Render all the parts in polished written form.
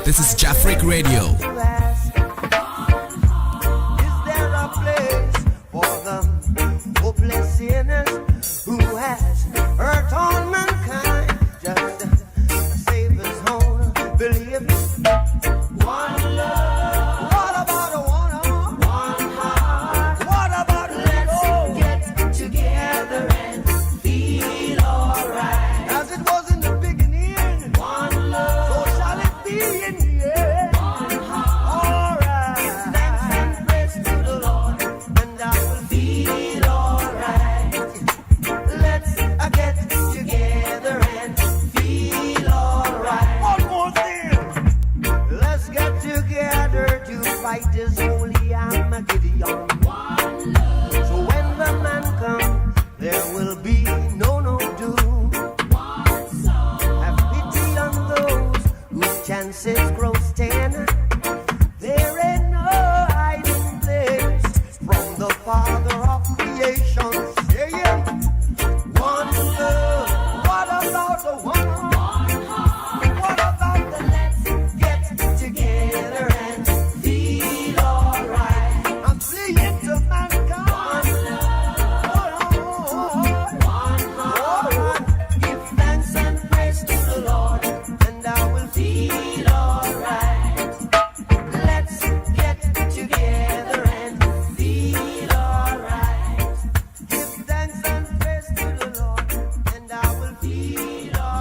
This is Jafric Radio.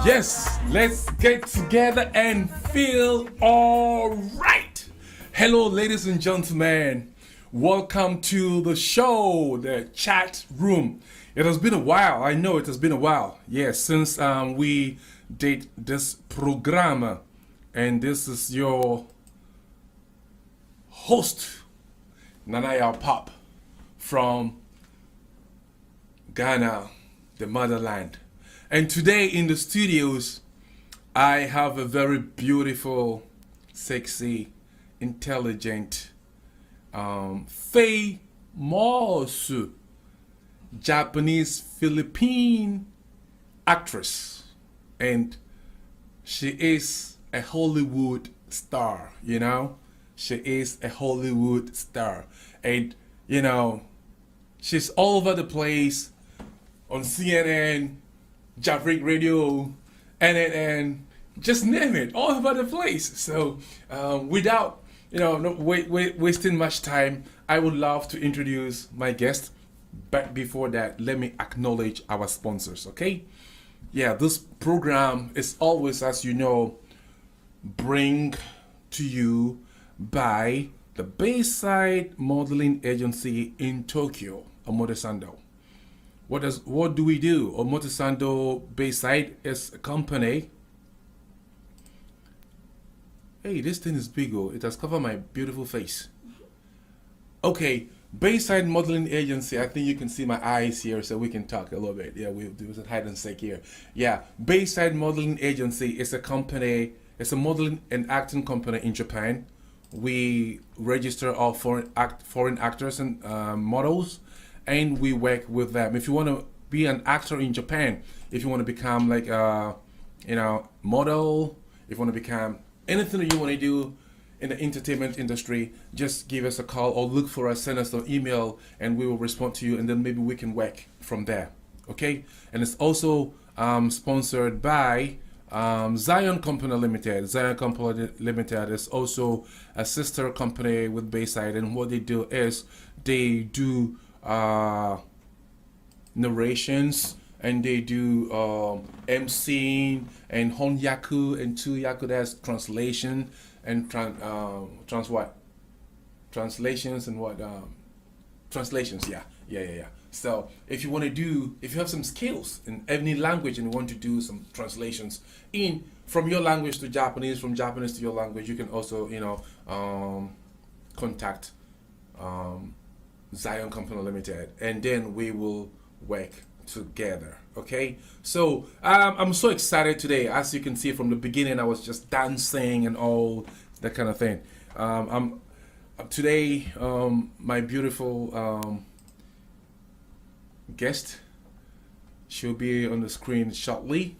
Yes, let's get together and feel all right. Hello, ladies and gentlemen. Welcome to the show, the chat room. It has been a while. I know it has been a while. Yes, since we did this program. And this is your host, Nanaya Pop, from Ghana, the motherland. And today in the studios, I have a very beautiful, sexy, intelligent, famous Japanese Philippine actress. And she is a Hollywood star, you know? She is a Hollywood star. And, you know, she's all over the place on CNN, Jafric Radio, NNN, just name it, all over the place. So without wasting much time, I would love to introduce my guest. But before that, let me acknowledge our sponsors, okay? Yeah, this program is always, as you know, bring to you by the Bayside Modeling Agency in Tokyo, Omotesando. What do we do? Omotesando Bayside is a company. Hey, this thing is big. Oh, it has covered my beautiful face. Okay, Bayside Modeling Agency. I think you can see my eyes here, so we can talk a little bit. Yeah, we'll do a hide and seek here. Yeah, Bayside Modeling Agency is a company. It's a modeling and acting company in Japan. We register all foreign actors and models, and we work with them. If you want to be an actor in Japan, if you want to become like model, if you want to become anything that you want to do in the entertainment industry, just give us a call or look for us, send us an email, and we will respond to you, and then maybe we can work from there. Okay? And it's also sponsored by Zion Company Limited. Zion Company Limited is also a sister company with Bayside, and what they do is they do narrations, and they do emceeing and honyaku and chuyaku. That's translation and trans what? translations and what translations. Yeah. So if you want to do, if you have some skills in any language and you want to do some translations in from your language to Japanese, from Japanese to your language, you can also contact Zion Company Limited, and then we will work together. Okay, so I'm so excited today. As you can see from the beginning, I was just dancing and all that kind of thing. I'm today my beautiful guest, she'll be on the screen shortly,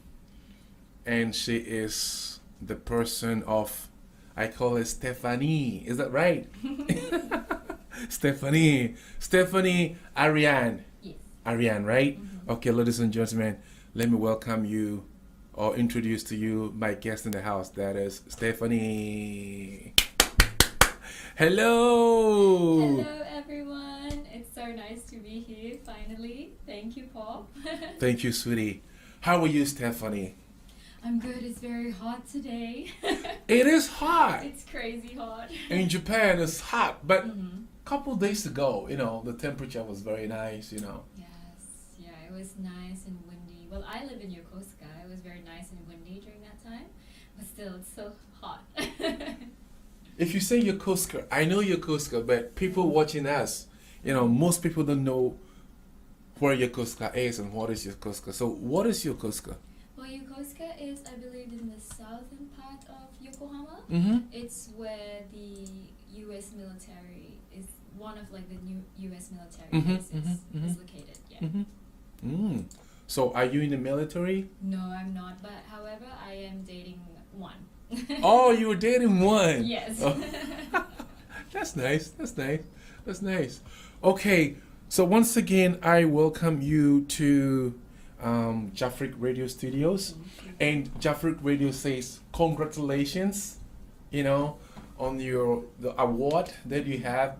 and she is the person of, I call her Stephanie. Is that right? Stephanie Ariane. Yes. Ariane, right? Mm-hmm. Okay, ladies and gentlemen, let me welcome you or introduce to you my guest in the house. That is Stephanie. Hello. Hello, everyone. It's so nice to be here finally. Thank you, Paul. Thank you, sweetie. How are you, Stephanie? I'm good. It's very hot today. It is hot. It's crazy hot. In Japan, it's hot, but Mm-hmm. a couple days ago, the temperature was very nice, Yes. Yeah, it was nice and windy. Well, I live in Yokosuka. It was very nice and windy during that time, but still, it's so hot. If you say Yokosuka, I know Yokosuka, but people watching us, most people don't know where Yokosuka is and what is Yokosuka. So what is Yokosuka? Well, Yokosuka is, I believe, in the southern part of Yokohama. Mm-hmm. It's where the U.S. military is, one of like the new U.S. military Mm-hmm, bases mm-hmm, is mm-hmm. located. Yeah. Mm-hmm. So are you in the military? No, I'm not. But however, I am dating one. Oh, you were dating one. Yes. Oh. That's nice. That's nice. Okay, so once again, I welcome you to Jafric Radio Studios. And Jafric Radio says congratulations, on the award that you have.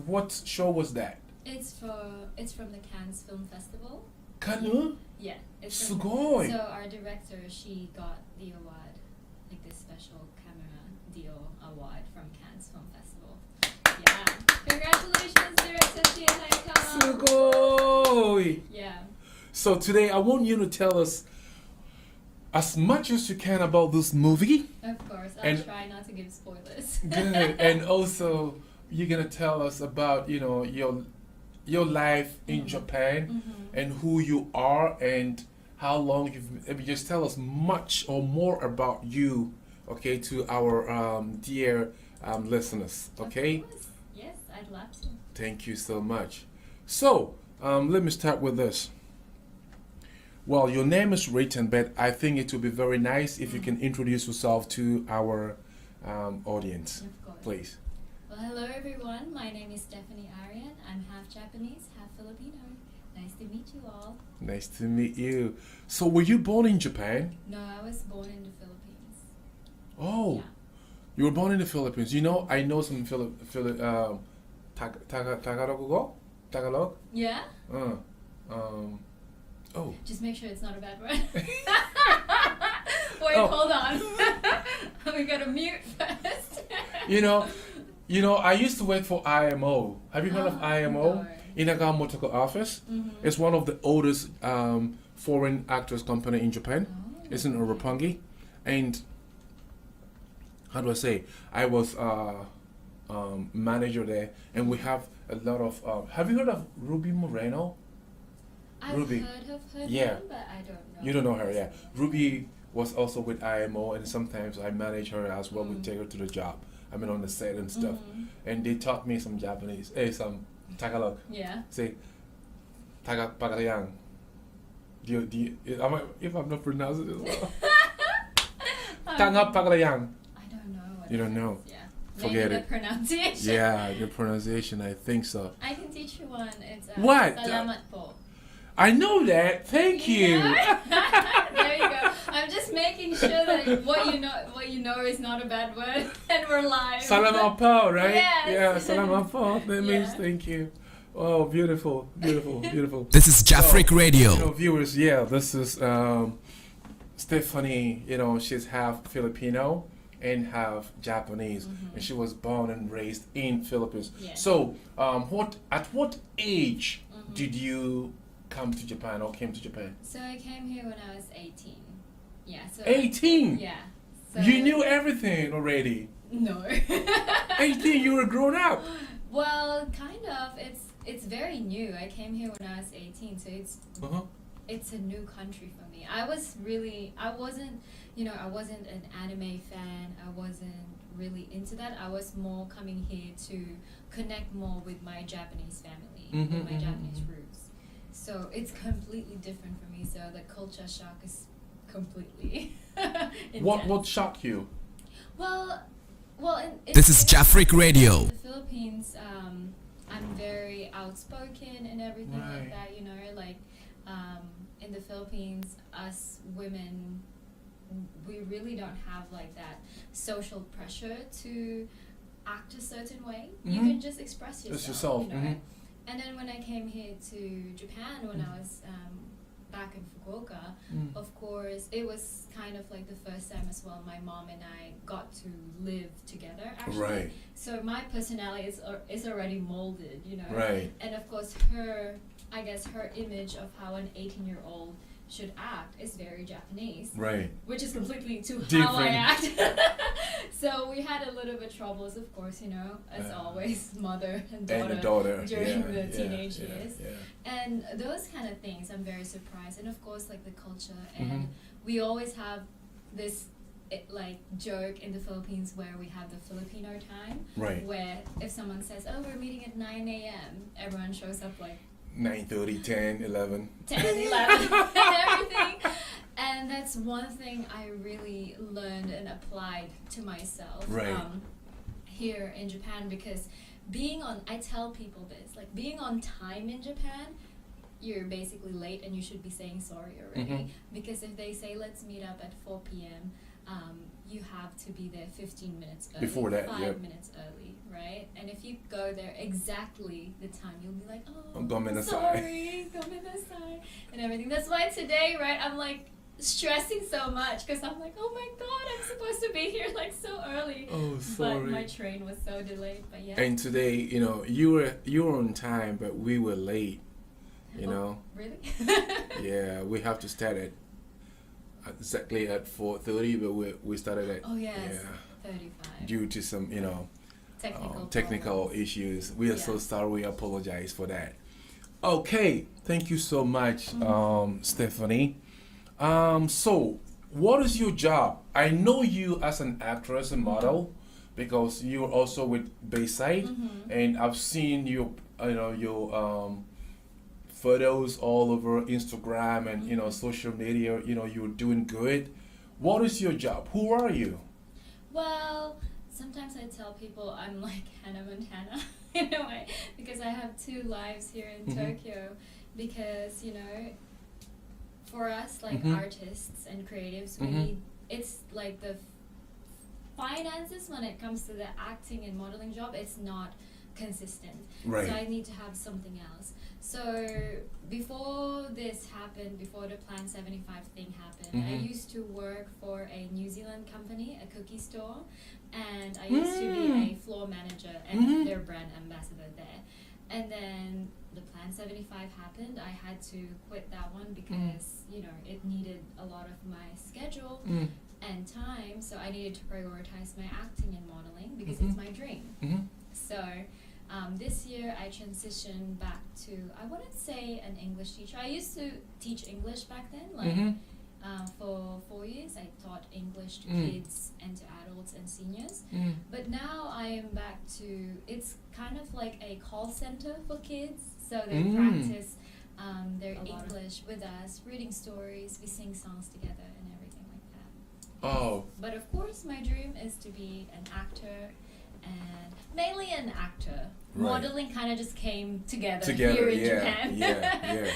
What show was that? It's from the Cannes Film Festival. Kanu? Yeah. It's from, Sugoi. so our director, she got the award, like the special camera deal award from Cannes Film Festival. Yeah. Congratulations, director Tia Naika. Sugoi. Yeah. So today I want you to tell us as much as you can about this movie. Of course, I'll And- try not to give spoilers. Good. And also you're gonna tell us about your life in Mhm. Japan Mm-hmm. and who you are and how long you've. Just tell us much or more about you, okay, to our dear listeners. Okay. Of course. Yes, I'd love to. Thank you so much. So let me start with this. Well, your name is written, but I think it would be very nice if you can introduce yourself to our audience, Of course. please. Well, hello everyone. My name is Stephanie Arian. I'm half Japanese, half Filipino. Nice to meet you all. Nice to meet you. So, were you born in Japan? No, I was born in the Philippines. Oh, Yeah. you were born in the Philippines. I know some Tagalog? Yeah? Oh. Just make sure it's not a bad word. Wait, Oh. hold on. We gotta mute first. I used to work for IMO. Have you heard of IMO? No. Inaga Motoko Office. Mhm. It's one of the oldest foreign actors company in Japan. Oh, It's in okay. Roppongi. And how do I say? I was manager there, and we have a lot of. Have you heard of Ruby Moreno? I've Ruby. heard of her Yeah. name, but I don't know. You don't know her, yeah. Ruby was also with IMO, and sometimes I manage her as well. We Mm. take her to the job. I mean, on the set and stuff. Mhm. And they taught me some Japanese, some Tagalog. Yeah. Say, Tagapagayang. If I'm not pronouncing it well. Tagapagayang. I don't know. What You that don't know. is, Yeah. Forget Maybe it. the pronunciation. Yeah, the pronunciation, I think so. I can teach you one. It's What? Salamat po. I know that. Thank you. There you go. I'm just making sure that what you know is not a bad word, and we're live. Salamat po, right? Yes. Yeah, salamat po. That means Yeah. thank you. Oh, beautiful, beautiful, beautiful. This is Jafric Radio. Viewers, yeah, this is Stephanie. She's half Filipino, and half Japanese, and she was born and raised in Philippines. Yeah. So, at what age did you come to Japan or came to Japan? So I came here when I was 18. Yeah. So 18. Yeah. So You knew everything already. No. 18, you were grown up. Well, kind of. It's very new. I came here when I was 18, so Uh-huh. it's a new country for me. I wasn't, I wasn't an anime fan. I wasn't really into that. I was more coming here to connect more with my Japanese family, with my Japanese roots. So it's completely different for me. So the culture shock is completely What intense. shocked you? Well, This is Jafric Radio. In the Philippines, I'm very outspoken and everything Right. like that. Like in the Philippines, us women, we really don't have like that social pressure to act a certain way. You can just express yourself. Just yourself. And then when I came here to Japan, when I was back in Fukuoka, of course, it was kind of like the first time as well. My mom and I got to live together, actually. Right. So my personality is already molded, Right. And of course, her image of how an 18-year-old should act is very Japanese, Right. which is completely to how I Different. act. So we had a little bit troubles, of course, as always, mother and daughter, during the teenage years. Yeah. And those kind of things, I'm very surprised. And of course, like the culture, and we always have this joke in the Philippines where we have the Filipino time, Right. where if someone says, "Oh, we're meeting at 9 a.m.," everyone shows up like 9:30, 10, 11. 10, 11, and everything. And that's one thing I really learned and applied to myself Right. here in Japan, because I tell people this, like being on time in Japan, you're basically late and you should be saying sorry already. Because if they say, let's meet up at 4 p.m., you have to be there 15 minutes early. Before that, 5 minutes early, right? And if you go there exactly the time, you'll be like, oh, Gomenasai. sorry, gomenasai, and everything. That's why today, right, I'm like stressing so much, because I'm like, oh my god, I'm supposed to be here like so early. Oh, sorry. But my train was so delayed, but yeah. And today, you were on time, but we were late. Really? Yeah, we have to start at exactly at 4:30, but we started at 35. due to some Technical problems. issues. We are so Yeah. sorry. We apologize for that. Okay, thank you so much, Stephanie. So what is your job? I know you as an actress and model because you're also with Bayside, and I've seen your photos all over Instagram and social media. You're doing good. What is your job? Who are you? Well, sometimes I tell people I'm like Hannah Montana in a way, because I have two lives here in Tokyo. Because for us, like artists and creatives, we need, it's like the finances when it comes to the acting and modeling job, it's not consistent. Right. So I need to have something else. So before this happened, before the Plan 75 thing happened, I used to work for a New Zealand company, a cookie store, and I used to be a floor manager and their brand ambassador there. And then the Plan 75 happened. I had to quit that one because it needed a lot of my schedule and time, so I needed to prioritize my acting and modeling because it's my dream. So this year I transitioned back to, I wouldn't say an English teacher. I used to teach English back then, for 4 years. I taught English to kids and to adults and seniors. But now I am back to, it's kind of like a call center for kids. So they practice their English with us, reading stories, we sing songs together and everything like that. Oh. But of course my dream is to be an actor, and mainly an actor. Right. Modeling kind of just came together here in Japan.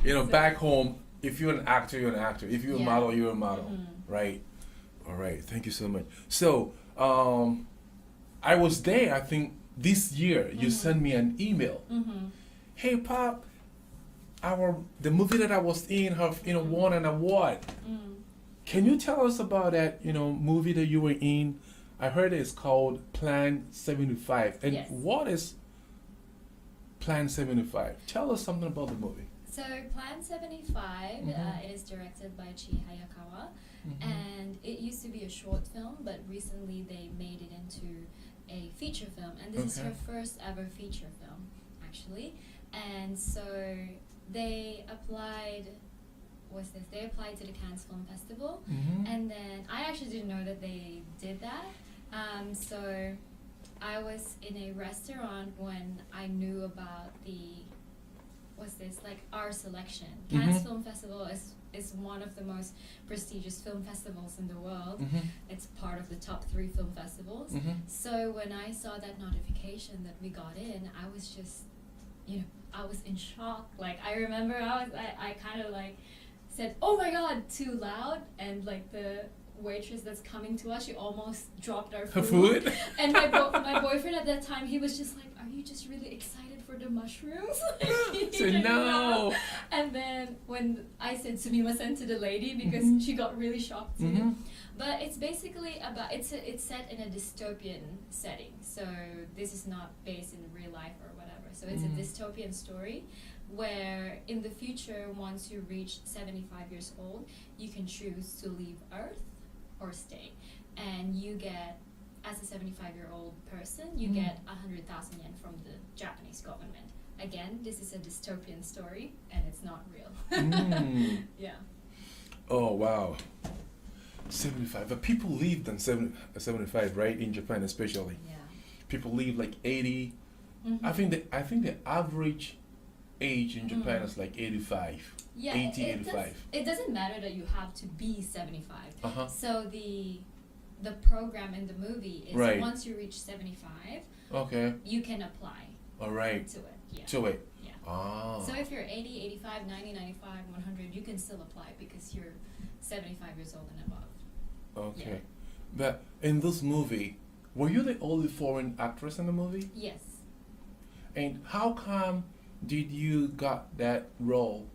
So, back home, if you're an actor, you're an actor. If you're a model, you're a model. Right. All right. Thank you so much. So, I was there, I think, this year. You sent me an email. Hey, Pop, the movie that I was in have won an award. Can you tell us about that movie that you were in? I heard it's called Plan 75. And Yes. what is Plan 75? Tell us something about the movie. So Plan 75, Mhm. it is directed by Chi Hayakawa, Mhm. and it used to be a short film, but recently they made it into a feature film, and this is Okay. her first ever feature film, actually. And so they applied, they applied to the Cannes Film Festival, Mhm. and then I actually didn't know that they did that. So I was in a restaurant when I knew about our selection. Cannes Mhm. Film Festival is one of the most prestigious film festivals in the world. Mhm. It's part of the top 3 film festivals. Mhm. So when I saw that notification that we got in, I was just, I was in shock. Like, I remember I kind of like said, "Oh my God," too loud, and like the waitress that's coming to us, she almost dropped our Her food. food? And my boyfriend at that time, he was just like, "Are you just really excited for the mushrooms?" He So didn't know. no. And then when I said sumimasen to the lady, because Mhm. she got really shocked too. Mhm. But it's basically about, it's set in a dystopian setting. So this is not based in real life or whatever. So it's Mhm. a dystopian story where in the future, once you reach 75 years old, you can choose to leave Earth or stay. And you get, as a 75-year-old person, you Mm. get 100,000 yen from the Japanese government. Again, this is a dystopian story, and it's not real. Mm. Yeah. Oh, wow. 75. But people live than 75, right? In Japan, especially. Yeah. People live like 80. Mhm. I think the average age in Japan Mm. is like 85. Yeah, 80, it 85. it doesn't matter that you have to be 75. Uh-huh. So the program in the movie is Right. once you reach 75, Okay. you can apply All right. to it. Yeah. To it. Yeah. Ah. So if you're 80, 85, 90, 95, 100, you can still apply because you're 75 years old and above. Okay. But in this movie, were you the only foreign actress in the movie? Yes. And how come did you got that role?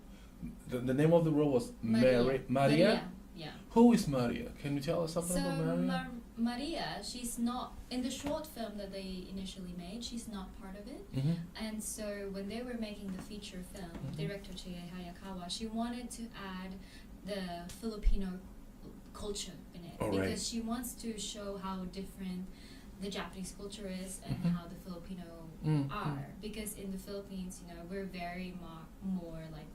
The name of the role was Maria? Yeah. Who is Maria? Can you tell us something So about Maria? Maria, she's not in the short film that they initially made. She's not part of it. Mm-hmm. And so when they were making the feature film, Mhm. director Chie Hayakawa, she wanted to add the Filipino culture in it All because right. she wants to show how different the Japanese culture is and Mhm. how the Filipino Mm, are. Because in the Philippines, we're very more like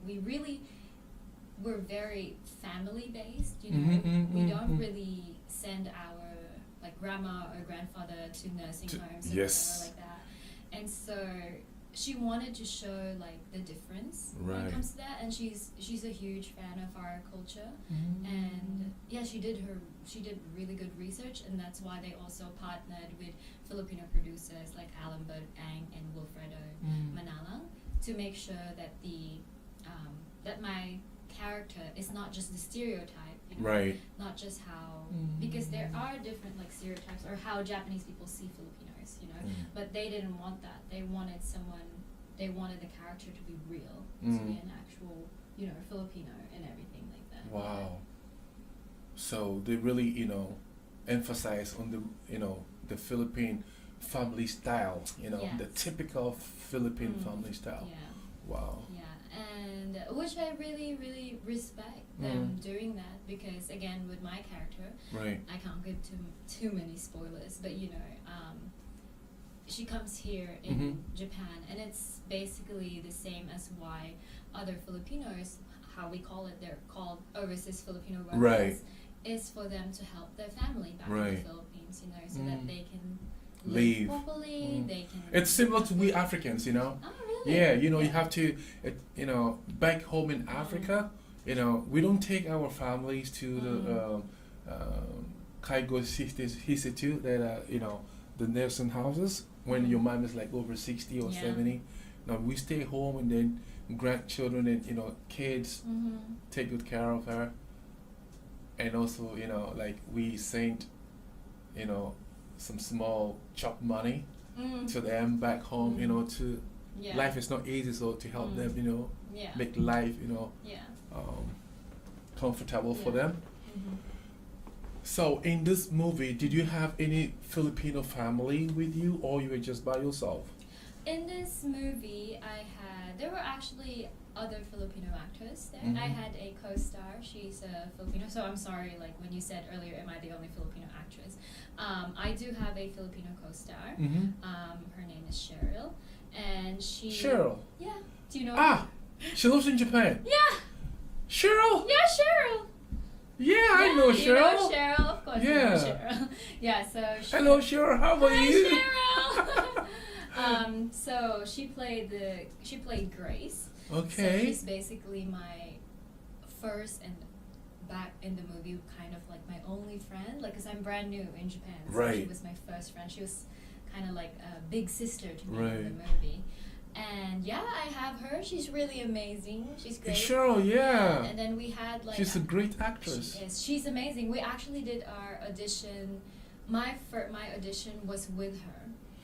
we're very family based. We don't really send our like grandma or grandfather to nursing homes or yes. whatever like that. And so she wanted to show like the difference when Right. it comes to that, and she's a huge fan of our culture. Mm. And yeah, she did really good research, and that's why they also partnered with Filipino producers like Alan Ang and Wilfredo Mm. Manalang to make sure that that my character is not just the stereotype, Right. not just how Mm. because there are different like stereotypes or how Japanese people see Filipinos, Mm. but they didn't want that. They wanted the character to be real, to Mm. be an actual, Filipino and everything like that. Wow. So they really, emphasize on the Philippine family style, Yes. the typical Philippine Mm. family style. Yeah. Wow. Yeah, and which I really, really respect them doing that because again, with my character, Right. I can't give too many spoilers, but she comes here in Mhm. Japan, and it's basically the same as why other Filipinos, how we call it, they're called overseas Filipino workers, Right. is for them to help their family back in Right. the Philippines, so that Mm. they can Live. live properly, Mm. they can. It's similar to we Africans, Oh, really? Yeah, you have to, back home in Africa, we don't take our families to the Kaigo Institute that the nursing houses when your mom is like over 60 or Yeah. 70. No, we stay home and then grandchildren and kids Mm-hmm. take good care of her. And also, like we sent, some small chop money to them back home, to Yeah. life is not easy, so to help them, Yeah. make life, Yeah. comfortable for Yeah. them. Mm-hmm. So in this movie, did you have any Filipino family with you, or you were just by yourself? In this movie, there were actually other Filipino actors there. Mhm. I had a co-star. She's a Filipino, so I'm sorry. Like when you said earlier, am I the only Filipino actress? I do have a Filipino co-star. Mm-hmm. Her name is Cheryl, and she. Cheryl. Yeah. Do you know? Ah, she lives in Japan. Yeah. Cheryl. Yeah, Cheryl. Yeah, I know You know Cheryl. Cheryl, of course. You Yeah. know Cheryl. Yeah. So. Hello, Cheryl. How are Hi, you? Cheryl. So she played Grace. So Okay. she's basically my first and back in the movie kind of like my only friend, like because I'm brand new in Japan. So she Right. was my first friend. She was kind of like a big sister to me in Right. the movie. And yeah, I have her. She's really amazing. She's great. Cheryl, yeah. And then we had like She's a great actress. she is. She's amazing. We actually did our audition. My audition was with her,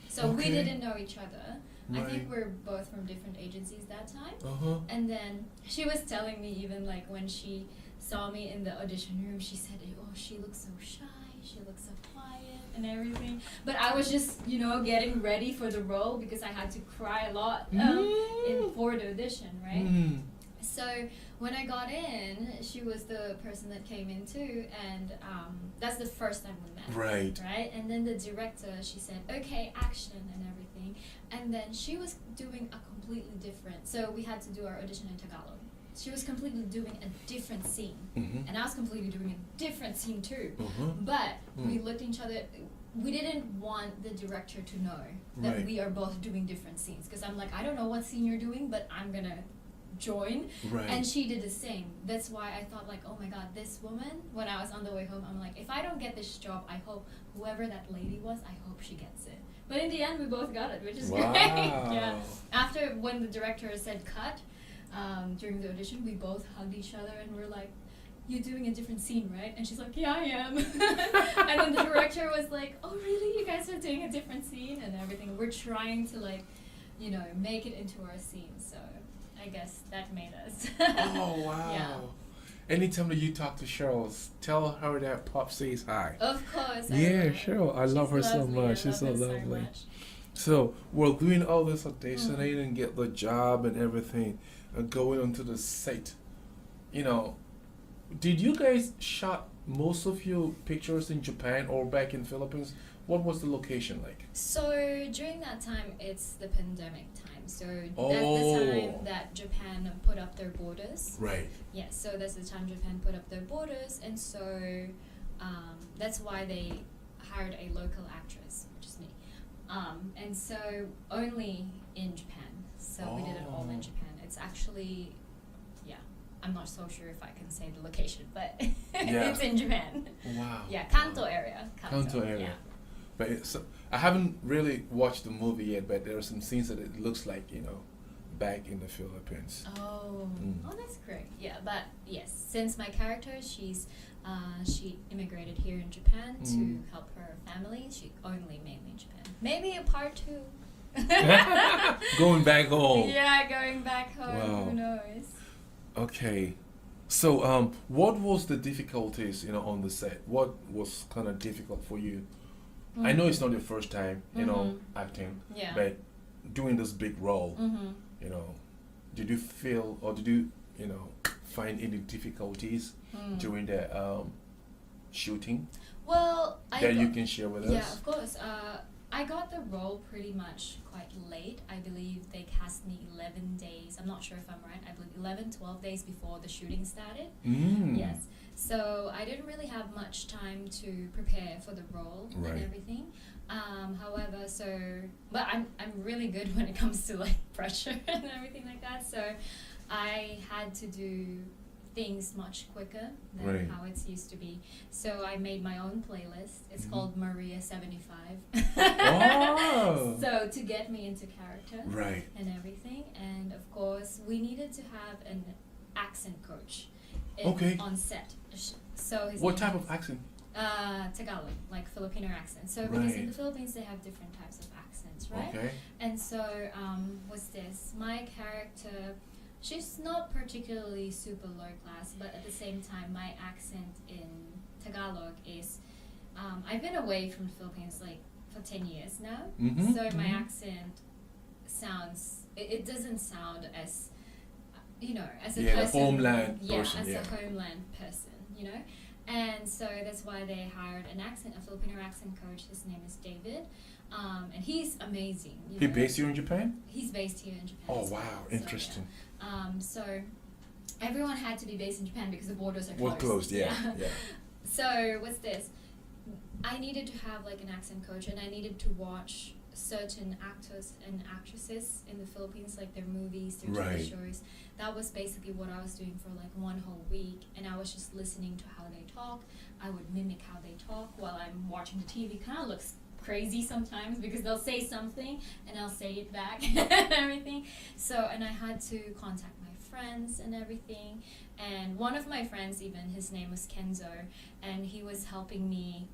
so we Okay. didn't know each other. I think Right. we're both from different agencies that time. Uh-huh. And then she was telling me even like when she saw me in the audition room, she said, "Oh, she looks so shy. She looks so quiet and everything." But I was just, getting ready for the role because I had to cry a lot for the audition, right? Mm. So when I got in, she was the person that came in too, and that's the first time we met. Right. Right? And then the director, she said, "Okay, action," and everything. And then she was doing a completely different. So we had to do our audition in Tagalog. She was completely doing a different scene, Mm-hmm. and I was completely doing a different scene too. Uh-huh. But we Mm. looked at each other. We didn't want the director to know that Right. we are both doing different scenes, because I'm like, I don't know what scene you're doing, but I'm gonna join. Right. And she did the same. That's why I thought like, oh my god, this woman, when I was on the way home, I'm like, if I don't get this job, I hope whoever that lady was, I hope she gets it. But in the end, we both got it, which is Wow. great. Yeah. After when the director said cut, during the audition, we both hugged each other and we're like, "You're doing a different scene, right?" And she's like, "Yeah, I am." And then the director was like, "Oh, really? You guys are doing a different scene and everything." We're trying to like, make it into our scene. So I guess that made us. Oh, wow. Yeah. Anytime that you talk to Cheryl, tell her that Pop says hi. Of course. I Yeah, will. Cheryl, I love her She's so lovely. much. I She's so love her lovely. much. So we're doing all this auditioning and get the job and everything, and going onto the set. Did you guys shot most of your pictures in Japan or back in Philippines? What was the location like? So during that time, it's the pandemic time. So that's the Oh. time that Japan put up their borders. Right. Yes, so that's the time Japan put up their borders, and so that's why they hired a local actress, which is me. And so only in Japan. So we did it all in Oh. Japan. It's actually, yeah, I'm not so sure if I can say the location, but Yeah. it's in Japan. Wow. Yeah, Kanto area. Kanto area. Yeah. But I haven't really watched the movie yet, but there are some scenes that it looks like, back in the Philippines. Oh, Mm. oh, that's great. Yeah, but yes, since my character, she immigrated here in Japan to Mm. help her family. She only mainly in Japan. Maybe a part 2. Going back home. Yeah, going back home. Wow. Who knows? Okay. So, what was the difficulties, on the set? What was kind of difficult for you? I know it's not your first time, acting, Yeah. but doing this big role, Mm-hmm. did you feel or did you, find any difficulties during the shooting Well, that you can share with yeah, us? of course. I got the role pretty much quite late. I believe they cast me 11 days. I'm not sure if I'm right. I believe 11, 12 days before the shooting started. Mm. Yes. So I didn't really have much time to prepare for the role Right. and everything. However, but I'm really good when it comes to like pressure and everything like that. So I had to do things much quicker than Right. how it's used to be. So I made my own playlist. It's Mhm. called Maria 75. Oh. So to get me into character Right. and everything, and of course we needed to have an accent coach Okay. on set. So his What name type is, of accent? Tagalog, like Filipino accent. So because in Right. the Philippines they have different types of accents, right? Okay. And so was this my character? She's not particularly super low class, but at the same time, my accent in Tagalog is, I've been away from the Philippines like for 10 years now. Mhm, So my mhm. accent sounds, it doesn't sound as, as a Yeah, the person. homeland Yeah, person, as yeah. a homeland person. And so that's why they hired a Filipino accent coach. His name is David. And he's amazing. He based here in Japan? He's based here in Japan. Oh, as well. wow, So, interesting. yeah. So everyone had to be based in Japan because the borders are Well, closed. closed, yeah, yeah. So what's this? I needed to have like an accent coach, and I needed to watch certain actors and actresses in the Philippines, like their movies, their Right. TV shows. That was basically what I was doing for like one whole week, and I was just listening to how they talk. I would mimic how they talk while I'm watching the TV. Kind of looks crazy sometimes because they'll say something and I'll say it back and everything. So, and I had to contact my friends and everything. And one of my friends, even, his name was Kenzo, and he was helping me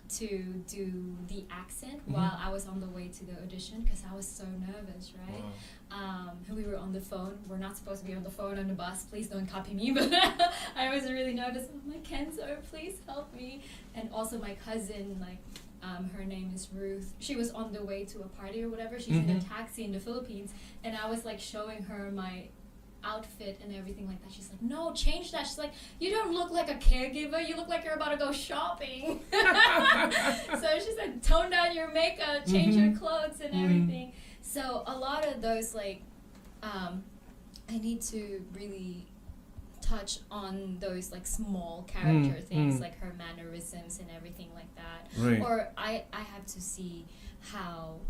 to do the accent while I was on the way to the audition because I was so nervous, right? Wow. We were on the phone. We're not supposed to be on the phone on the bus. Please don't copy me. But I was really nervous. I'm like, Kenzo, please help me. And also my cousin, like, her name is Ruth. She was on the way to a party or whatever. She's in a taxi in the Philippines, and I was like showing her my outfit and everything like that. She's like, no, change that. She's like, you don't look like a caregiver, you look like you're about to go shopping. So she said, tone down your makeup, change your clothes and everything. So a lot of those, like, I need to really touch on those like small character things, like her mannerisms and everything like that. Right. Or I have to see how,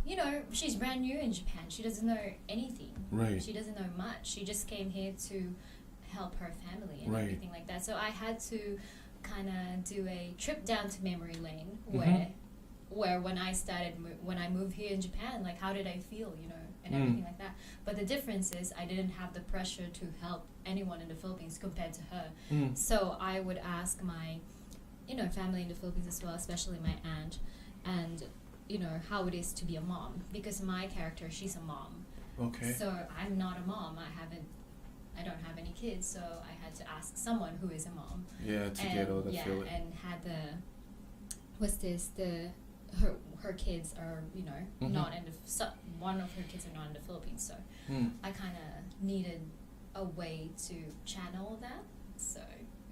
she's brand new in Japan. She doesn't know anything. Right. She doesn't know much. She just came here to help her family and Right. everything like that. So I had to kind of do a trip down to memory lane where when I moved here in Japan, like how did I feel, and everything like that. But the difference is I didn't have the pressure to help anyone in the Philippines compared to her. So I would ask my, family in the Philippines as well, especially my aunt, and how it is to be a mom, because my character, she's a mom. Okay. So I'm not a mom. I don't have any kids, so I had to ask someone who is a mom. Yeah, to get all the feeling. And had her kids are not in one of her kids are not in the Philippines, so I kind of needed a way to channel that. So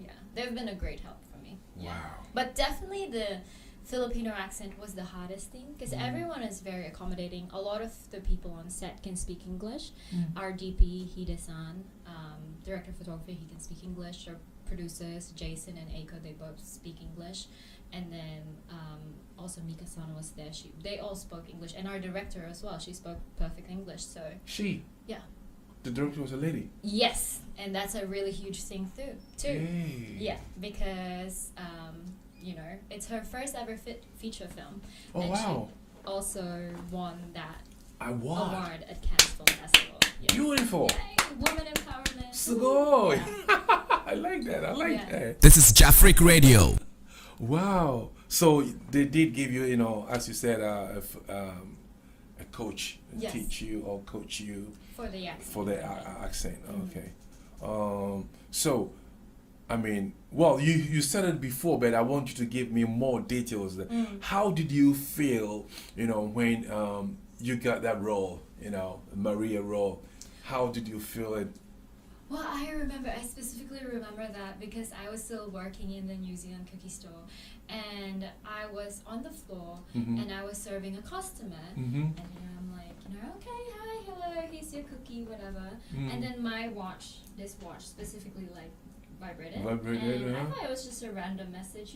yeah, they've been a great help for me. Yeah. Wow. But definitely the Filipino accent was the hardest thing because everyone is very accommodating. A lot of the people on set can speak English. Our DP, Hide-san, director of photography, he can speak English. Our producers, Jason and Eiko, they both speak English. And then also Mika-san was there. They all spoke English. And our director as well, she spoke perfect English. So yeah. The director was a lady? Yes, and that's a really huge thing too. Hey. Yeah, because it's her first ever feature film. Oh, and wow. She also won that award at Cannes Film Festival. Yeah. Beautiful. Yay, woman empowerment. Sugoi. I like that. that. This is Jafric Radio. Wow. So they did give you, as you said, a coach teach you or coach you for the accent. For the accent. Okay. So, I mean, well, you said it before, but I want you to give me more details. How did you feel, when you got that role, Maria role? How did you feel it? Well, I specifically remember that because I was still working in the New Zealand cookie store, and I was on the floor and I was serving a customer, and I'm like, okay, hi, hello, here's your cookie, whatever. And then my this watch specifically like vibrated, and I thought it was just a random message,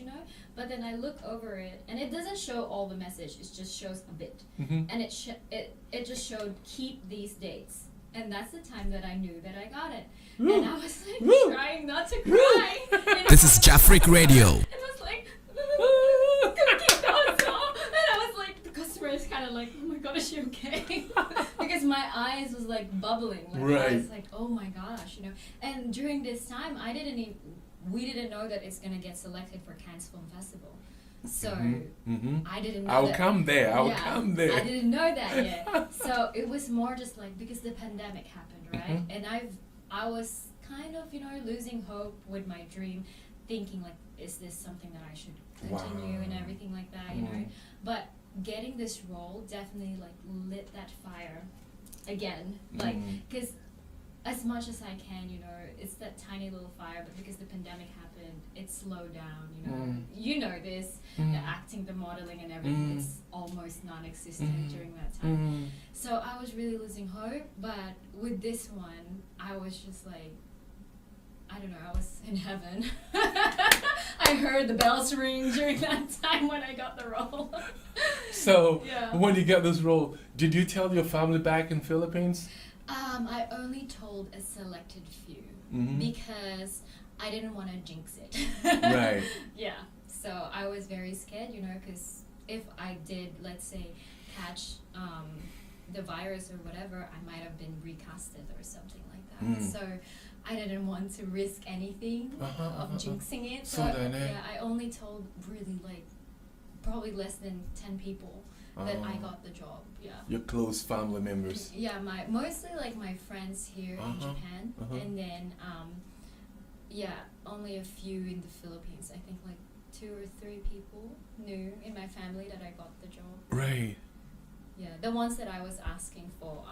but then I look over it and it doesn't show all the message, it just shows a bit, and it just showed keep these dates. And that's the time that I knew that I got it. And I was like trying not to cry. This is Jafric Radio. It was like, cookie also. And I was like, the customer is kind of like, oh my god, is she okay? Because my eyes was like bubbling. I was like, oh my gosh, And during this time, we didn't know that it's going to get selected for Cannes Film Festival. So I didn't know I'll come there. I didn't know that yet. So it was more just like because the pandemic happened, right? And I was kind of, losing hope with my dream. thinking like, is this something that I should continue and everything like that, you know. But getting this role definitely like lit that fire again, like, because as much as I can, you know, it's that tiny little fire, but because the pandemic happened, it slowed down, you know. You know this, the acting, the modeling and everything, it's almost non-existent during that time. So I was really losing hope, but with this one, I was just like, I don't know, I was in heaven. I heard the bells ring during that time when I got the role. So, when you got this role, did you tell your family back in Philippines? I only told a selected few because I didn't want to jinx it. Right. Yeah. So I was very scared, you know, because if I did, let's say, catch the virus or whatever, I might have been recasted or something like that. So I didn't want to risk anything of jinxing it. So I only told really like probably less than 10 people that I got the job. Yeah. Your close family members. Yeah, mostly like my friends here in Japan, and then only a few in the Philippines. I think like 2 or 3 people knew in my family that I got the job. Right. Yeah, the ones that I was asking for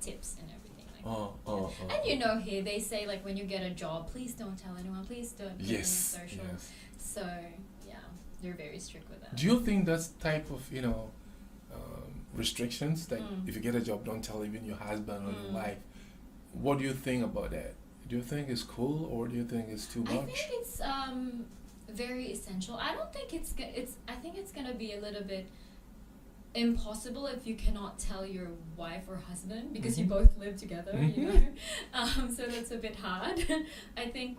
tips and everything like that. And you know, here they say like when you get a job, please don't tell anyone, please don't put it in social. Yes. So yeah, they're very strict with that. Do you think that's type of, you know, restrictions that if you get a job, don't tell even your husband or your wife? What do you think about that? Do you think it's cool or do you think it's too much? I think it's very essential. I don't think I think it's gonna be a little bit impossible if you cannot tell your wife or husband because you both live together, you know. So that's a bit hard. I think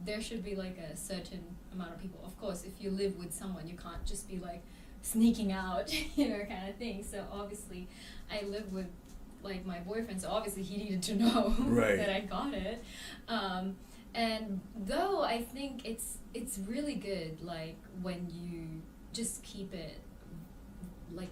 there should be like a certain amount of people. Of course, if you live with someone, you can't just be like sneaking out, you know, kind of thing. So obviously, I live with like my boyfriend, so obviously he needed to know that I got it. And though I think it's really good, like when you just keep it like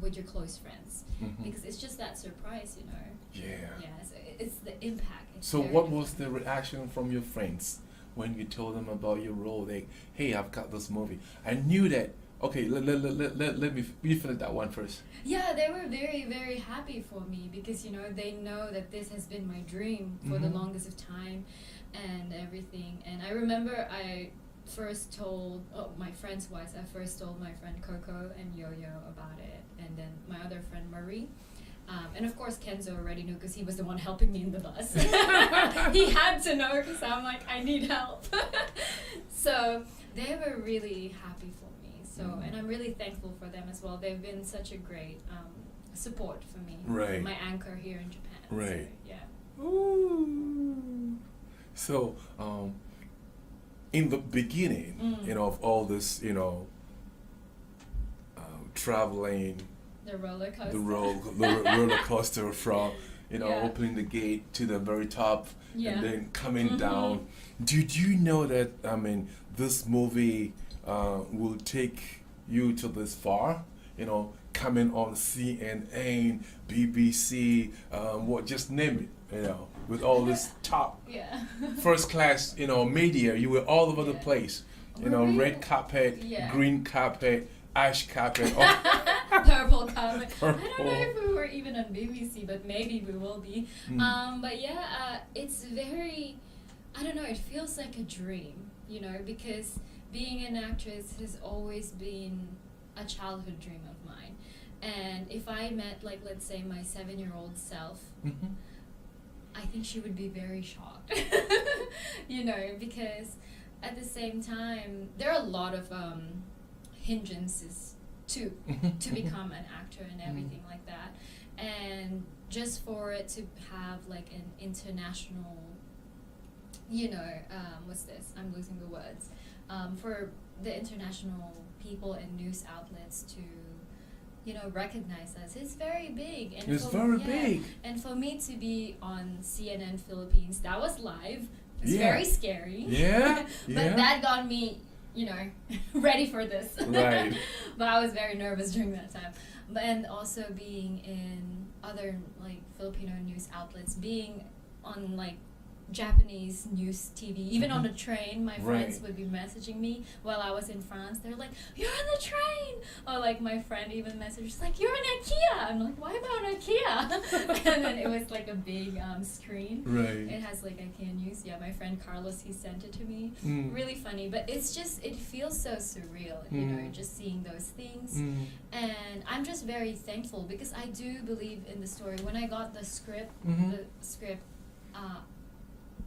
with your close friends, because it's just that surprise, you know. Yeah. So it's the impact. So what was the reaction from your friends when you told them about your role? Like, hey, I've got this movie. I knew that. Okay, let me finish that one first. Yeah, they were very, very happy for me because, you know, they know that this has been my dream for the longest of time and everything. And I remember I first told, my friends wise, I first told my friend Coco and Yo-Yo about it, and then my other friend Marie. And of course Kenzo already knew because he was the one helping me in the bus. He had to know because I'm like, I need help. So they were really happy for me. So, and I'm really thankful for them as well. They've been such a great support for me. Right. My anchor here in Japan. Right. So, yeah. Ooh. So, in the beginning, you know, of all this, you know, traveling, the roller coaster. the roller coaster from, you know, opening the gate to the very top and then coming down. Did you know that, I mean, this movie will take you to this far? You know, coming on CNN, BBC, just name it, you know, with all this top first class, you know, media. You were all over the place. You know, red carpet, green carpet, ash carpet. Purple carpet. I don't know if we were even on BBC, but maybe we will be. But yeah, it's very, I don't know, it feels like a dream, you know, because being an actress has always been a childhood dream of mine. And if I met, like, let's say my 7-year-old self, I think she would be very shocked, you know, because at the same time, there are a lot of hindrances to become an actor and everything like that. And just for it to have like an international, you know, what's this? I'm losing the words. For the international people and news outlets to, you know, recognize us, it's very big. And it's very big. And for me to be on CNN Philippines, that was live. It's very scary. But that got me, you know, ready for this. Right. But I was very nervous during that time. And also being in other like Filipino news outlets, being on like Japanese news TV. Even on the train, my friends Right. would be messaging me while I was in France. They're like, "You're on the train!" Or like my friend even messaged like, "You're in IKEA!" I'm like, "Why am I on IKEA?" And then it was like a big screen. Right. It has like IKEA news. Yeah, my friend Carlos, he sent it to me. Mm. Really funny, but it's just, it feels so surreal, you know, just seeing those things. And I'm just very thankful because I do believe in the story. When I got the script,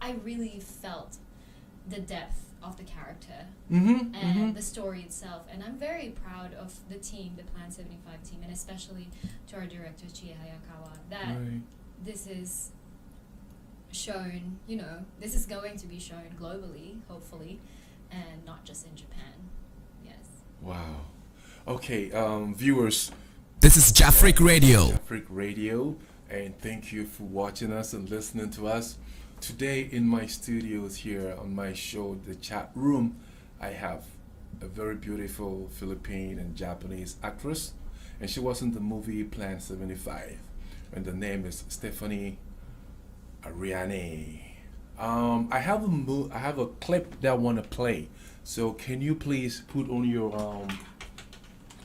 I really felt the depth of the character and the story itself. And I'm very proud of the team, the Plan 75 team, and especially to our director, Chie Hayakawa, that Right. this is shown, you know, this is going to be shown globally, hopefully, and not just in Japan. Yes. Wow. Okay, viewers. This is Jafric Radio. Jafric Radio, and thank you for watching us and listening to us. Today in my studios here on my show, The Chat Room, I have a very beautiful Philippine and Japanese actress, and she was in the movie Plan 75, and the name is Stephanie Ariane. I have a clip that I want to play. So can you please put on your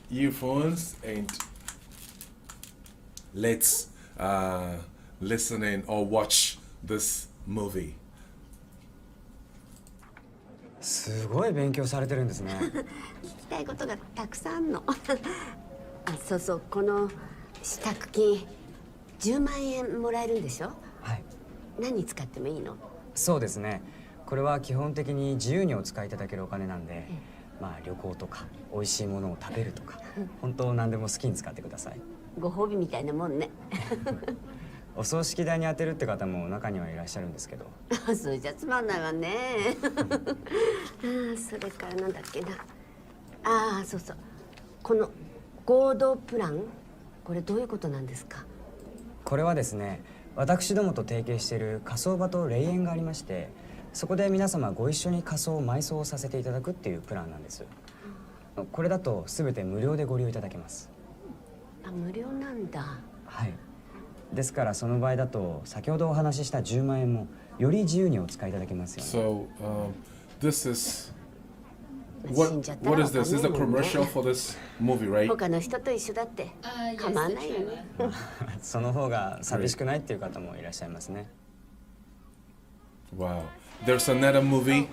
earphones and let's listen in or watch this movie. すごい勉強されてるんですね。聞きたいことがたくさんあんのあ、そうそう、この支度金10万円もらえるんでしょ。はい。何に使ってもいいの？そうですね。これは基本的に自由にお使いいただけるお金なんで、まあ旅行とか美味しいものを食べるとか、本当何でも好きに使ってください。ご褒美みたいなもんね。お葬式代に充てるって方も中にはいらっしゃるんですけど。それじゃつまんないわね。それからなんだっけな。そうそう。この合同プラン、これどういうことなんですか？これはですね、私どもと提携している火葬場と霊園がありまして、そこで皆様ご一緒に火葬埋葬をさせていただくっていうプランなんです。これだと全て無料でご利用いただけます。無料なんだ。はい。ですからその場合だと先ほどお話しした10万円もより自由にお使いいただけますよね。So, this is what is this? This is a commercial for this movie, right? 他の人と一緒だって構わないよね。その方が寂しくないっていう方もいらっしゃいますね。Wow. There's another movie,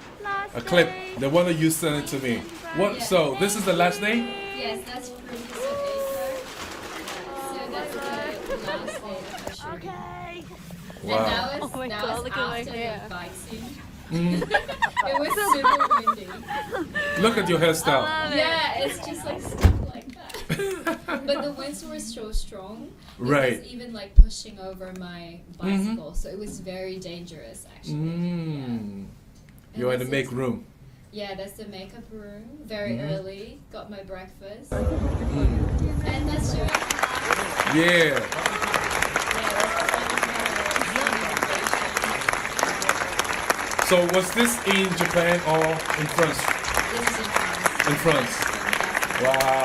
a clip. The one that you sent it to me. What? So this is the last day? Yes, that's producer Acre. So that's the last day of the shooting. Wow. And that was, Oh my that God, was look at my after hair. the bike scene. It was super windy. Look at your hairstyle. Yeah, it's just like stuck like that. But the winds were so strong. It Right. was even like pushing over my bicycle. So it was very dangerous actually. Mm. You're in the this make is- room. Yeah, that's the makeup room. Very early. Got my breakfast. Mm. And that's your Yeah. So was this in Japan or in France? This is in France. In France. Wow.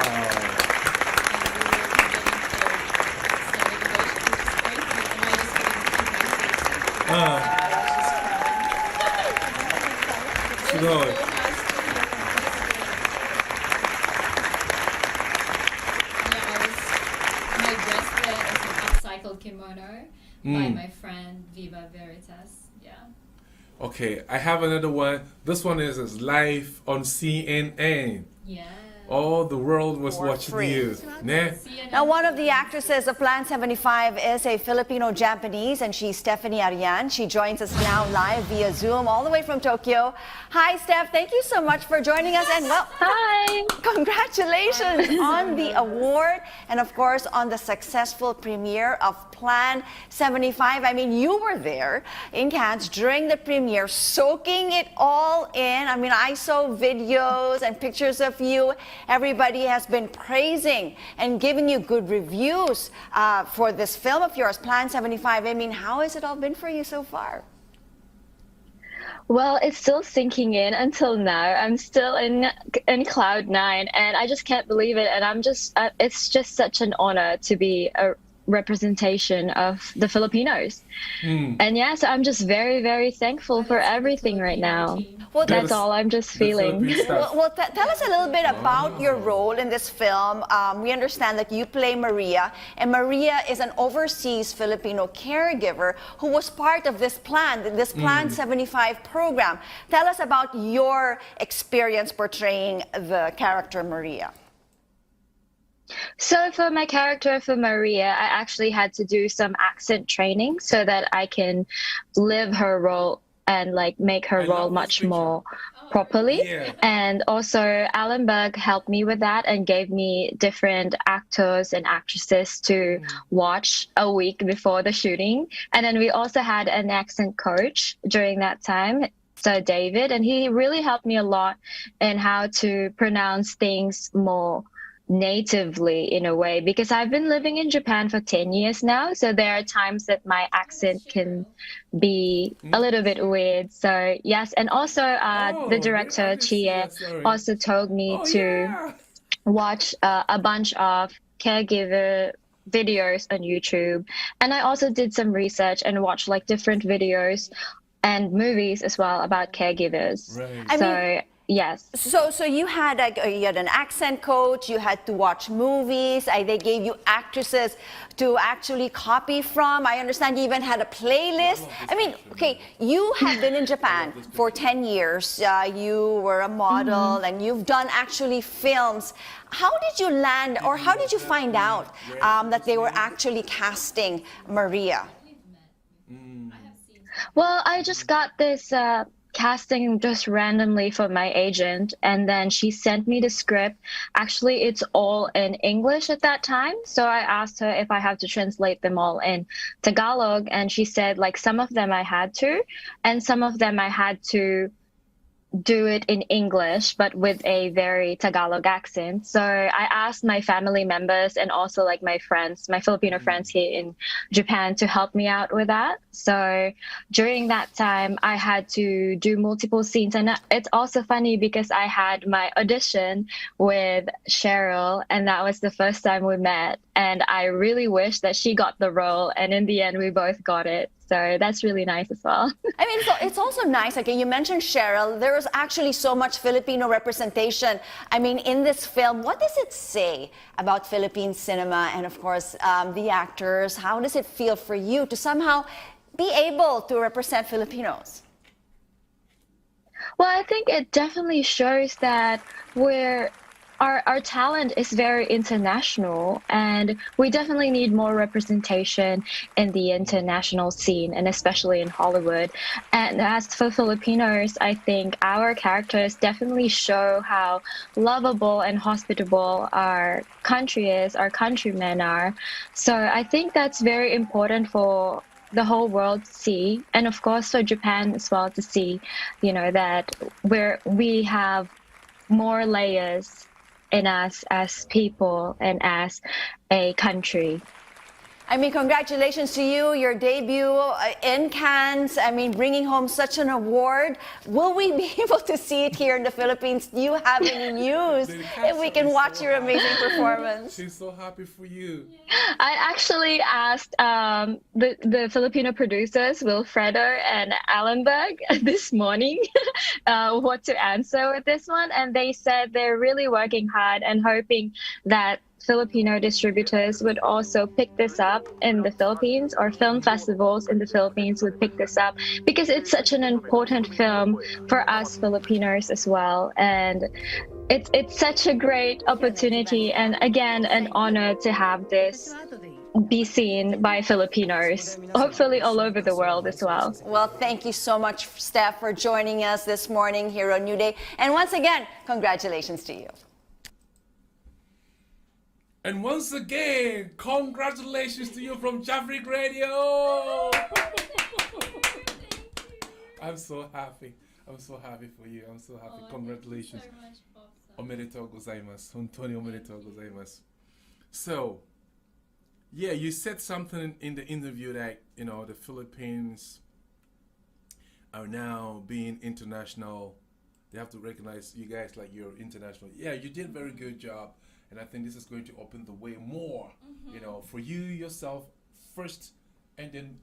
Sugoi. My dress there is an upcycled kimono by my friend Viva Veritas. Yeah. Okay, I have another one. This one is live on CNN. Yeah. All the world was For watching free. you. Ne? Now, one of the actresses of Plan 75 is a Filipino-Japanese, and she's Stephanie Ariane. She joins us now live via Zoom all the way from Tokyo. Hi, Steph. Thank you so much for joining us. And, well, Hi. congratulations on the award and, of course, on the successful premiere of Plan 75. I mean, you were there in Cannes during the premiere, soaking it all in. I mean, I saw videos and pictures of you. Everybody has been praising and giving you good reviews for this film of yours, Plan 75. I mean, how has it all been for you so far? Well, it's still sinking in until now. I'm still in cloud nine, and I just can't believe it. And I'm just, it's just such an honor to be representation of the Filipinos. And yeah, so I'm just very, very thankful for everything right now. Well, That's all I'm just feeling. Tell us a little bit about your role in this film. We understand that you play Maria, and Maria is an overseas Filipino caregiver who was part of this Plan 75 program. Tell us about your experience portraying the character Maria. So for my character, for Maria, I actually had to do some accent training so that I can live her role and like make her role much more properly. Yeah. And also Alan Berg helped me with that and gave me different actors and actresses to watch a week before the shooting. And then we also had an accent coach during that time, Sir David, and he really helped me a lot in how to pronounce things more natively in a way, because I've been living in Japan for 10 years now, so there are times that my accent can be a little bit weird. So yes, and also the director Chie also told me to watch a bunch of caregiver videos on YouTube, and I also did some research and watched like different videos and movies as well about caregivers. Right. Yes. So you had an accent coach. You had to watch movies. They gave you actresses to actually copy from. I understand you even had a playlist. I mean, okay, you have been in Japan for 10 years. You were a model, and you've done actually films. How did you land, or how did you find out that they were actually casting Maria? Well, I just got this casting just randomly from my agent, and then she sent me the script. Actually, it's all in English at that time, so I asked her if I have to translate them all in Tagalog, and she said like some of them I had to, and some of them I had to do it in English, but with a very Tagalog accent. So I asked my family members and also like my friends, my Filipino friends here in Japan, to help me out with that. So during that time, I had to do multiple scenes. And it's also funny because I had my audition with Cheryl, and that was the first time we met. And I really wish that she got the role. And in the end, we both got it. So that's really nice as well. I mean, so it's also nice. Okay, you mentioned Cheryl. There was actually so much Filipino representation. I mean, in this film, what does it say about Philippine cinema and, of course, the actors? How does it feel for you to somehow be able to represent Filipinos? Well, I think it definitely shows that our talent is very international, and we definitely need more representation in the international scene, and especially in Hollywood. And as for Filipinos, I think our characters definitely show how lovable and hospitable our country is, our countrymen are. So I think that's very important for the whole world to see, and of course for Japan as well to see, that we have more layers in us as people and as a country. I mean, congratulations to you, your debut in Cannes. I mean, bringing home such an award. Will we be able to see it here in the Philippines? Do you have any news if we can watch your amazing performance? She's so happy for you. I actually asked the Filipino producers, Wilfredo and Allenberg, this morning what to answer with this one. And they said they're really working hard and hoping that Filipino distributors would also pick this up in the Philippines, or film festivals in the Philippines would pick this up, because it's such an important film for us Filipinos as well. And it's such a great opportunity, and again, an honor to have this be seen by Filipinos, hopefully all over the world as well. Well, thank you so much, Steph, for joining us this morning here on New Day. And once again, congratulations to you. And once again, congratulations to you from Jafric Radio. I'm so happy. I'm so happy for you. I'm so happy. Congratulations. Omedetou gozaimasu. Hontoni omedetou gozaimasu. So, yeah, you said something in the interview that, the Philippines are now being international. They have to recognize you guys like you're international. Yeah, you did a very good job. and I think this is going to open the way more, you know, for you yourself first, and then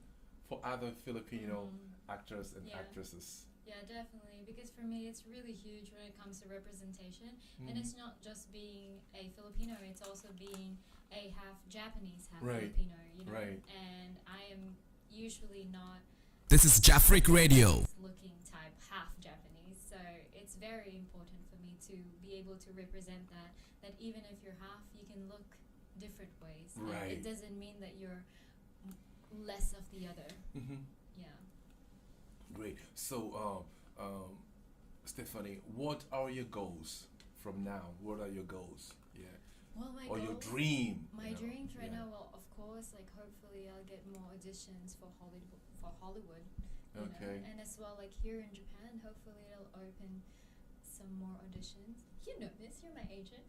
for other Filipino actors and actresses. Yeah, definitely. Because for me, it's really huge when it comes to representation. And it's not just being a Filipino, it's also being a half Japanese, half Filipino, you know. Right. And I am usually not This is Jafric Radio. looking type half Japanese. So it's very important for me to be able to represent that even if you're half, you can look different ways. And Right. it doesn't mean that you're less of the other. Yeah. Great. So, Stephanie, what are your goals from now? What are your goals? Yeah. Well, my Or your goals- dream? My you know? dreams right Yeah. now, well, of course, like hopefully I'll get more auditions for Hollywood. You Okay. know? And as well, like here in Japan, hopefully it'll open some more auditions. You know this, you're my agent.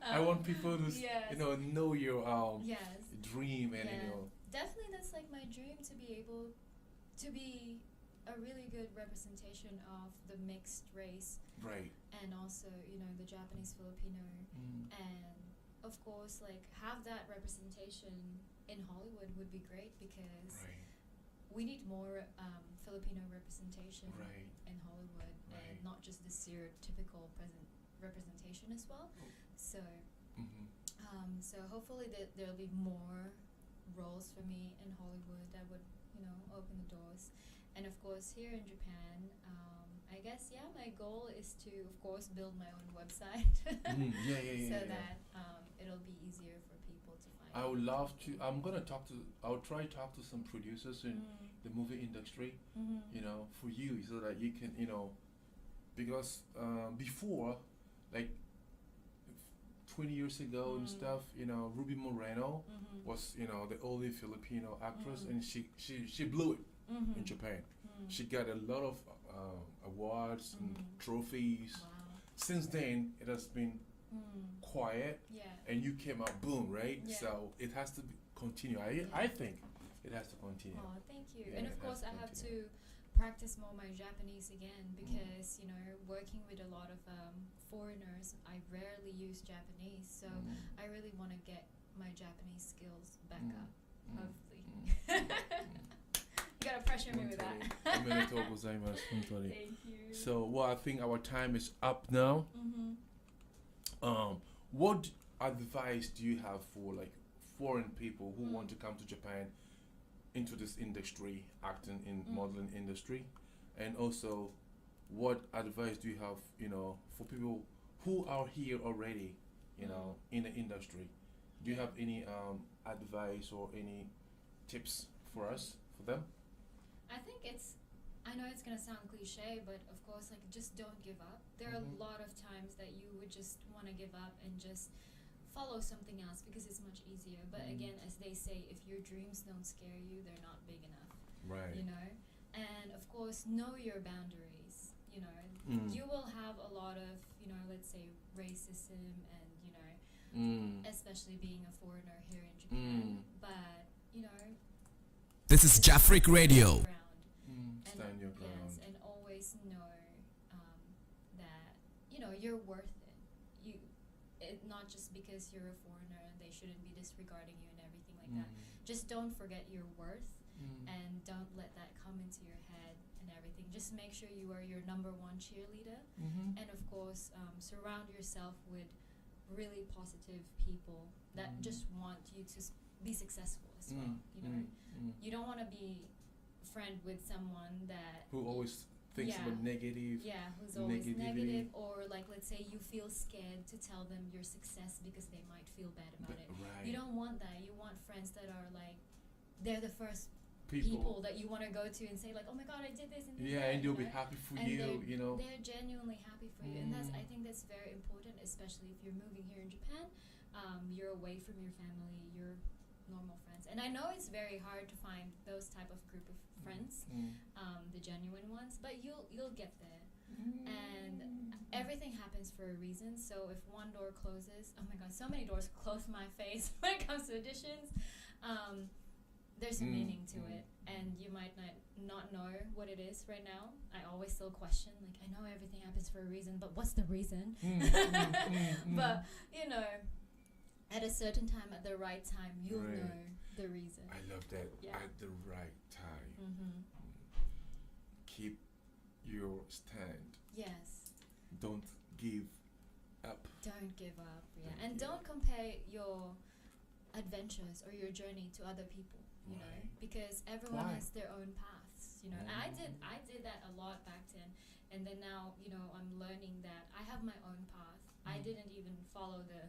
I want people to, yes. know your Yes. dream and Yeah. Definitely, that's like my dream, to be able to be a really good representation of the mixed race, right. and also the Japanese Filipino, and of course like have that representation in Hollywood would be great, because Right. we need more Filipino representation Right. in Hollywood, Right. and not just the stereotypical representation as well. So so hopefully there'll be more roles for me in Hollywood that would open the doors. And of course here in Japan, I guess my goal is to of course build my own website Yeah. so that it'll be easier for people to find. I would love to. I'll try to talk to some producers in the movie industry, for you, so that you can, because before, like 20 years ago and stuff, Ruby Moreno was, the only Filipino actress, and she blew it in Japan. She got a lot of awards and trophies. Wow. Since then, it has been quiet, Yeah. and you came out boom, right? Yeah. So it has to continue. I think it has to continue. Oh, thank you. Yeah, And it of course, has I to have continue. to practice more my Japanese again, because working with a lot of foreigners, I rarely use Japanese. So I really want to get my Japanese skills back up. Hopefully. You gotta pressure me with that. おめでとうございます。本当に。 Thank you. So, well, I think our time is up now. What advice do you have for like foreign people who want to come to Japan into this industry, acting in modeling industry, and also what advice do you have, for people who are here already, in the industry? Do you have any advice or any tips for us, for them? I think I know it's gonna sound cliche, but of course, like, just don't give up. There are a lot of times that you would just want to give up and just follow something else because it's much easier. But again, as they say, if your dreams don't scare you, they're not big enough. Right. And of course, know your boundaries. You will have a lot of, let's say, racism and, especially being a foreigner here in Japan. But, This is Jafric Radio. ground. Stand your ground. Yes, and always know that you're worth it. Not just because you're a foreigner, they shouldn't be disregarding you and everything like that. Just don't forget your worth, and don't let that come into your head and everything. Just make sure you are your number one cheerleader, and of course, surround yourself with really positive people that just want you to be successful as well. You don't want to be friend with someone that Who always thinks Yeah. about negative. who's always negativity. negative, or like, let's say you feel scared to tell them your success because they might feel bad about it. Right. You don't want that. You want friends that are like, they're the first People. people that you want to go to and say like, oh my god, I did this and did Yeah, that, and they'll be know? happy for And you, they're genuinely happy for you, and I think that's very important, especially if you're moving here in Japan. You're away from your family, your normal friends, and I know it's very hard to find those type of group of friends, the genuine ones, but you'll get there. And everything happens for a reason. So if one door closes, oh my god, so many doors close my face when it comes to auditions. there's a meaning to it, and you might not know what it is right now. I always still question, like, I know everything happens for a reason, but what's the reason? But you know, at a certain time, at the right time, you'll Right. know the reason. I love that. Yeah. At the right time. Mm-hmm. Keep your stand. Yes. Don't give up. Don't give up. Yeah. Don't And give don't compare your adventures or your journey to other people, you know, Right. because everyone Why? has their own paths, you know. And I did that a lot back then, and then now, you know, I'm learning that I have my own path. I didn't even follow the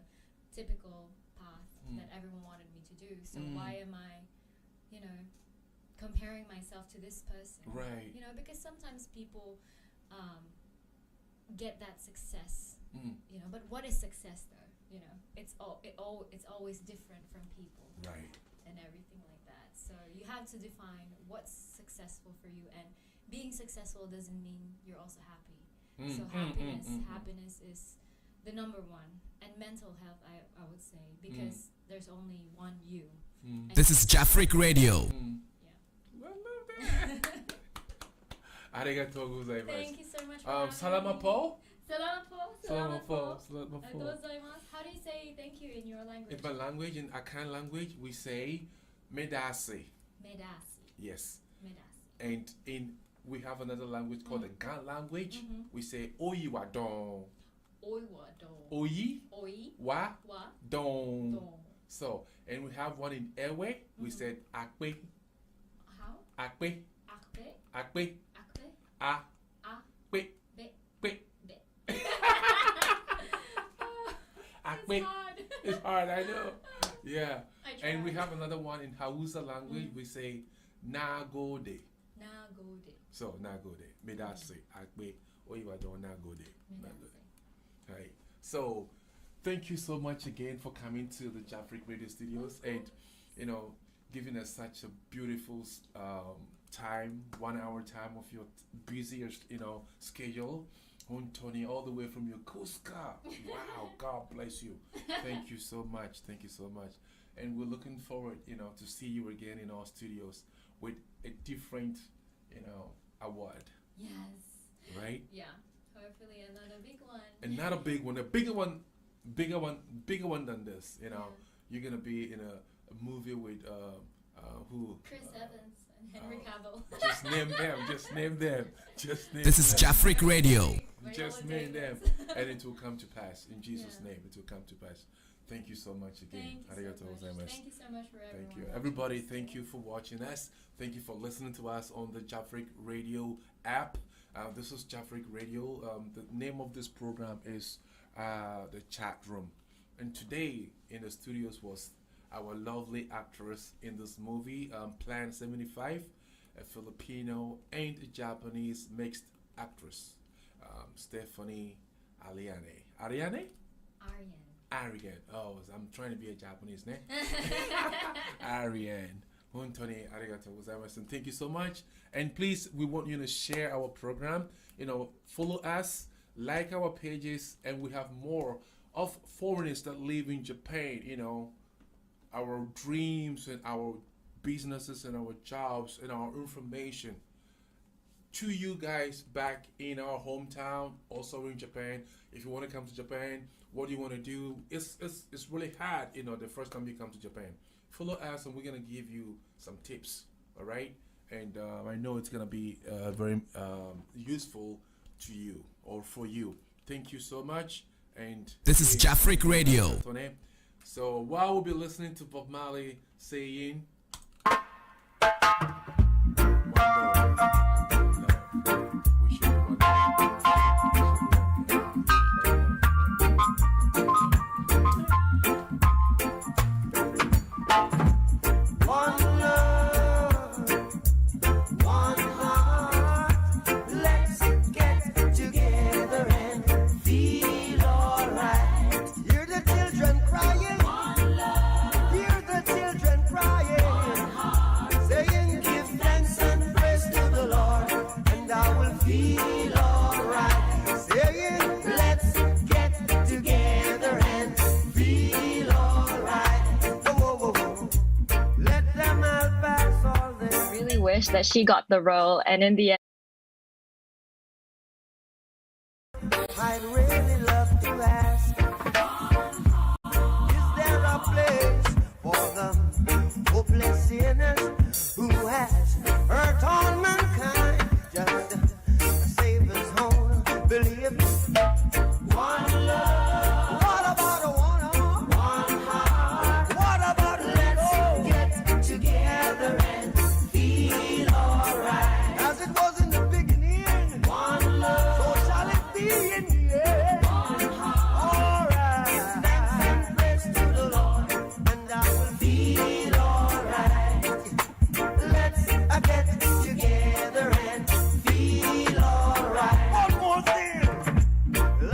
typical path that everyone wanted me to do. So why am I, you know, comparing myself to this person? Right. You know, because sometimes people get that success, you know, but what is success though? You know, it's always different from people Right. and everything like that. So you have to define what's successful for you, and being successful doesn't mean you're also happy. So happiness is the number one, and mental health, I would say, because there's only one you. And This is Jafric Radio. yeah. I love that. Arigatou gozaimasu. Thank you so much for having Salama me. po. Salama po. Salama po. Salama po. Gozaimasu. How do you say thank you in your language? In my language, in Akan language, we say medase. Medasi. Yes. Medasi. And we have another language called the Gan language. We say oyi wa don. Oi wa do. Oyi Oi wa wa don. do. So, and we have one in Ewe. We said akpe, How? akpe, Akpe. akpe, Akpe. a, A. kpe, Be. kpe, Be. akpe. It's hard. It's hard, I know. Yeah. I And we tried. have another one in Hausa language. We say nagode. Nagode. So nagode. Medase, akpe, oyi wa don, nagode. Medasi. Right. So, thank you so much again for coming to the Jafric Radio Studios and, you know, giving us such a beautiful time, 1 hour time of your busy, you know, schedule. Tony, all the way from Yokosuka. Wow, God bless you. Thank you so much. Thank you so much. And we're looking forward, you know, to see you again in our studios with a different, you know, award. Yes. Right? Yeah. Hopefully another big one. And not a big one, a bigger one than this. You know, you're gonna be in a movie with who? Chris Evans and Henry Cavill. Just name them. Just name them. Just name. This is them. Jafric Radio. Just Viola name them, Davis. and it will come to pass in Jesus' Yeah. name. It will come to pass. Thank you so much again. Thank you so Arigatou much. gozaimasu. Thank you so much for everyone. Thank you. watching Everybody, us. thank you for watching us. Thank you for listening to us on the Jafric Radio app. This is Jafric Radio. The name of this program is The Chat Room. And today in the studios was our lovely actress in this movie, Plan 75, a Filipino and a Japanese mixed actress, Stephanie Ariane. Ariane? Aryan. Ariane. Oh, I'm trying to be a Japanese name. Ariane. Hontoni arigatou gozaimasu. And thank you so much. And please, we want you to share our program. You know, follow us, like our pages, and we have more of foreigners that live in Japan. You know, our dreams and our businesses and our jobs and our information to you guys back in our hometown, also in Japan. If you want to come to Japan, what do you want to do? It's really hard, you know, the first time you come to Japan. Follow us and we're going to give you some tips, all right? And I know it's going to be very useful to you or for you. Thank you so much. And This is Jafric Radio. So while we'll be listening to Bob Marley saying, we should one One love, one heart. Let's get together and feel alright. Hear the children crying. One love. Hear the children crying. wish that she got the role, and in the end. I'd really love to ask, is there a place for the hopeless sinners who has hurt all mankind? Just a Savior's home, believe me. One love. What about a one heart? What about let's get together and feel alright? As it was in the beginning, one love. So shall it be in the end. One heart. Alright. Give thanks and praise to the Lord, and I will feel alright. Let's get together and feel alright. One more thing.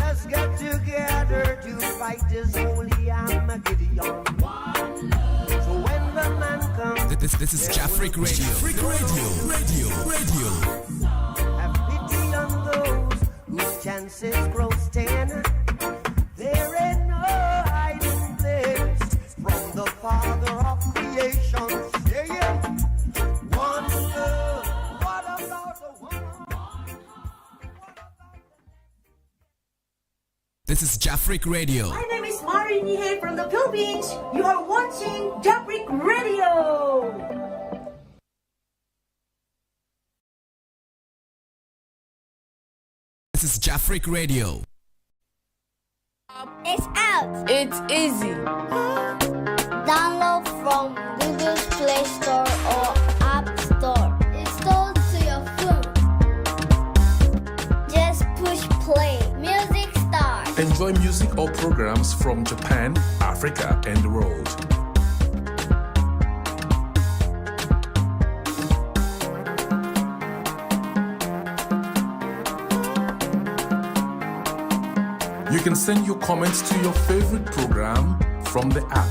Let's get together to fight this holy Armageddon. One love. So when the man comes, This is Jafric Radio. Radio. have pity on those whose chances grow thin. There ain't no hiding place from the Father of creation. Saying, one love. What about the one? This is Jafric Radio. My name is Marin here from the Philippines. You are watching Jafric Radio. This is Jafric Radio. It's out. It's easy. Download from Google Play Store or App Store. Install to your phone. Just push play. Music starts. Enjoy music or programs from Japan, Africa, and the world. You can send your comments to your favorite program from the app.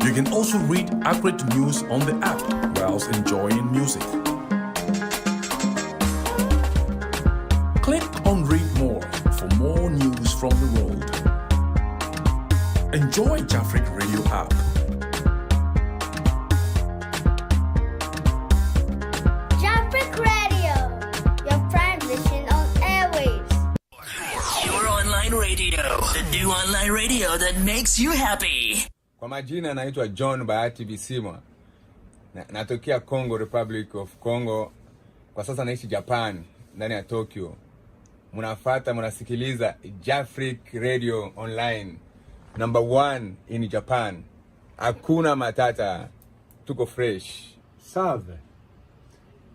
You can also read accurate news on the app whilst enjoying music. Click on Read More for more news from the world. Enjoy Jafric Radio app. Jafric Radio. Your prime vision on airwaves. Your online radio. The new online radio that makes you happy. Kwa majina naitwa John Bahati Bisimwa. Natokea Congo, Republic of Congo. Kwa sasa naishi Japan, ndani ya Tokyo. Munasikiliza Jafric Radio Online. Number 1 in Japan. Hakuna matata. Tuko fresh. Salve.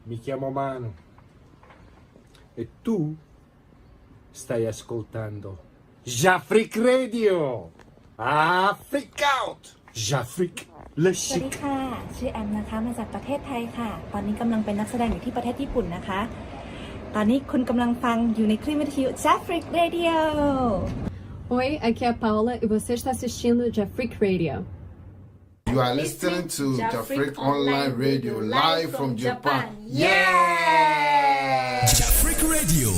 Mi chiamo Manu. E tu stai ascoltando Jafric Radio. Africa out. Jafric Le สวัสดี Chic. ค่ะชื่อแอมนะคะมาจากประเทศไทยค่ะตอนนี้กำลังเป็นนักแสดงอยู่ที่ประเทศญี่ปุ่นนะคะตอนนี้คุณกำลังฟังอยู่ในคลื่นวิทยุ Jafric Radio Oi, aqui é a Paula e você está assistindo Jafric Radio. You are listening to Jafric Online Radio live from Japan. Jafric Radio.